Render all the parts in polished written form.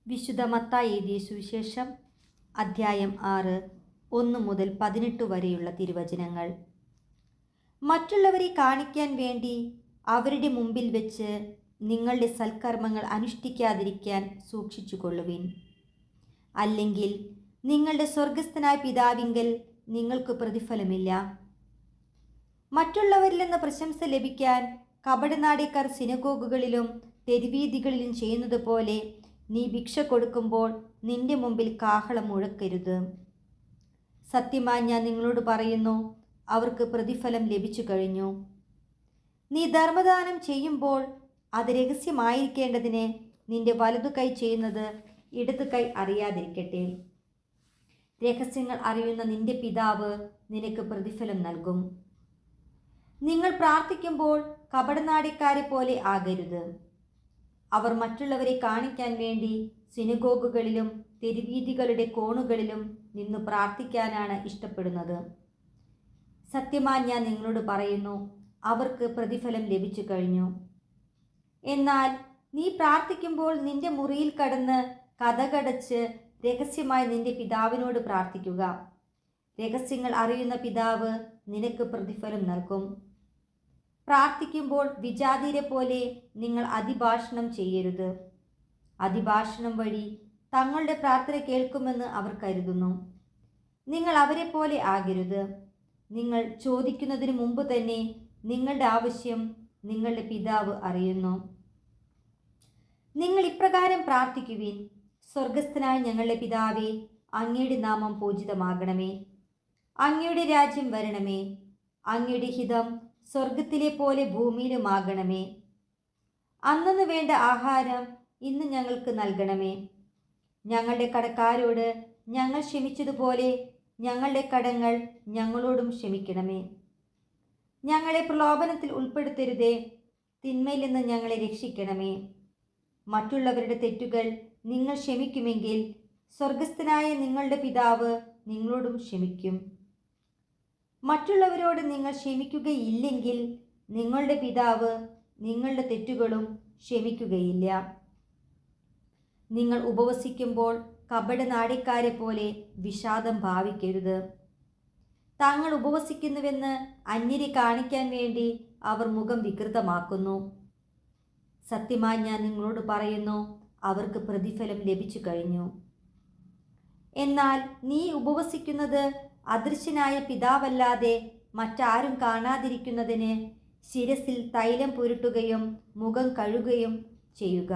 വിശുദ്ധ മത്തായി എഴുതിയ സുവിശേഷം അധ്യായം 6 1 മുതൽ 18 വരെയുള്ള തിരുവചനങ്ങൾ. മറ്റുള്ളവരെ കാണിക്കാൻ വേണ്ടി അവരുടെ മുമ്പിൽ വെച്ച് നിങ്ങളുടെ സൽക്കർമ്മങ്ങൾ അനുഷ്ഠിക്കാതിരിക്കാൻ സൂക്ഷിച്ചുകൊള്ളുവിൻ. അല്ലെങ്കിൽ നിങ്ങളുടെ സ്വർഗസ്ഥനായ പിതാവിങ്കൽ നിങ്ങൾക്ക് പ്രതിഫലമില്ല. മറ്റുള്ളവരിൽ നിന്ന് പ്രശംസ ലഭിക്കാൻ കപടനാട്യക്കാർ സിനഗോഗുകളിലും തെരുവീഥികളിലും ചെയ്യുന്നത് പോലെ നീ ഭിക്ഷ കൊടുക്കുമ്പോൾ നിന്റെ മുമ്പിൽ കാഹളം മുഴക്കരുത്. സത്യമായി ഞാൻ നിങ്ങളോട് പറയുന്നു, അവർക്ക് പ്രതിഫലം ലഭിച്ചു കഴിഞ്ഞു. നീ ധർമ്മദാനം ചെയ്യുമ്പോൾ അത് രഹസ്യമായിരിക്കേണ്ടതിന് നിന്റെ വലതു കൈ ചെയ്യുന്നത് ഇടതു കൈ അറിയാതിരിക്കട്ടെ. രഹസ്യങ്ങൾ അറിയുന്ന നിന്റെ പിതാവ് നിനക്ക് പ്രതിഫലം നൽകും. നിങ്ങൾ പ്രാർത്ഥിക്കുമ്പോൾ കപടനാട്യക്കാരെ പോലെ ആകരുത്. അവർ മറ്റുള്ളവരെ കാണിക്കാൻ വേണ്ടി സിനഗോഗുകളിലും തെരുവീഥികളുടെ കോണുകളിലും നിന്ന് പ്രാർത്ഥിക്കാനാണ് ഇഷ്ടപ്പെടുന്നത്. സത്യമായി ഞാൻ നിങ്ങളോട് പറയുന്നു, അവർക്ക് പ്രതിഫലം ലഭിച്ചു കഴിഞ്ഞു. എന്നാൽ നീ പ്രാർത്ഥിക്കുമ്പോൾ നിന്റെ മുറിയിൽ കടന്ന് കതകടച്ച് രഹസ്യമായി നിന്റെ പിതാവിനോട് പ്രാർത്ഥിക്കുക. രഹസ്യങ്ങൾ അറിയുന്ന പിതാവ് നിനക്ക് പ്രതിഫലം നൽകും. പ്രാർത്ഥിക്കുമ്പോൾ വിജാതിരെ പോലെ നിങ്ങൾ അതിഭാഷണം ചെയ്യരുത്. അതിഭാഷണം വഴി തങ്ങളുടെ പ്രാർത്ഥന കേൾക്കുമെന്ന് അവർ കരുതുന്നു. നിങ്ങൾ അവരെ പോലെ ആകരുത്. നിങ്ങൾ ചോദിക്കുന്നതിന് മുമ്പ് തന്നെ നിങ്ങളുടെ ആവശ്യം നിങ്ങളുടെ പിതാവ് അറിയുന്നു. നിങ്ങൾ ഇപ്രകാരം പ്രാർത്ഥിക്കുവിൻ: സ്വർഗസ്ഥനായ ഞങ്ങളുടെ പിതാവേ, അങ്ങയുടെ നാമം പൂജിതമാകണമേ. അങ്ങയുടെ രാജ്യം വരണമേ. അങ്ങയുടെ ഹിതം സ്വർഗത്തിലെ പോലെ ഭൂമിയിലുമാകണമേ. അന്നന്ന് വേണ്ട ആഹാരം ഇന്ന് ഞങ്ങൾക്ക് നൽകണമേ. ഞങ്ങളുടെ കടക്കാരോട് ഞങ്ങൾ ക്ഷമിച്ചതുപോലെ ഞങ്ങളുടെ കടങ്ങൾ ഞങ്ങളോടും ക്ഷമിക്കണമേ. ഞങ്ങളെ പ്രലോഭനത്തിൽ ഉൾപ്പെടുത്തരുതേ, തിന്മയിൽ നിന്ന് ഞങ്ങളെ രക്ഷിക്കണമേ. മറ്റുള്ളവരുടെ തെറ്റുകൾ നിങ്ങൾ ക്ഷമിക്കുമെങ്കിൽ സ്വർഗസ്ഥനായ നിങ്ങളുടെ പിതാവ് നിങ്ങളോടും ക്ഷമിക്കും. മറ്റുള്ളവരോട് നിങ്ങൾ ക്ഷമിക്കുകയില്ലെങ്കിൽ നിങ്ങളുടെ പിതാവ് നിങ്ങളുടെ തെറ്റുകളും ക്ഷമിക്കുകയില്ല. നിങ്ങൾ ഉപവസിക്കുമ്പോൾ കപടനാട്യക്കാരെ പോലെ വിഷാദം ഭാവിക്കരുത്. താങ്കൾ ഉപവസിക്കുന്നുവെന്ന് അന്യരെ കാണിക്കാൻ വേണ്ടി അവർ മുഖം വികൃതമാക്കുന്നു. സത്യമായി ഞാൻ നിങ്ങളോട് പറയുന്നു, അവർക്ക് പ്രതിഫലം ലഭിച്ചു കഴിഞ്ഞു. എന്നാൽ നീ ഉപവസിക്കുന്നത് അദൃശ്യനായ പിതാവല്ലാതെ മറ്റാരും കാണാതിരിക്കുന്നതിന് ശിരസിൽ തൈലം പുരട്ടുകയും മുഖം കഴുകുകയും ചെയ്യുക.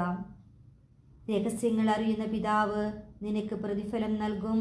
രഹസ്യങ്ങൾ അറിയുന്ന പിതാവ് നിനക്ക് പ്രതിഫലം നൽകും.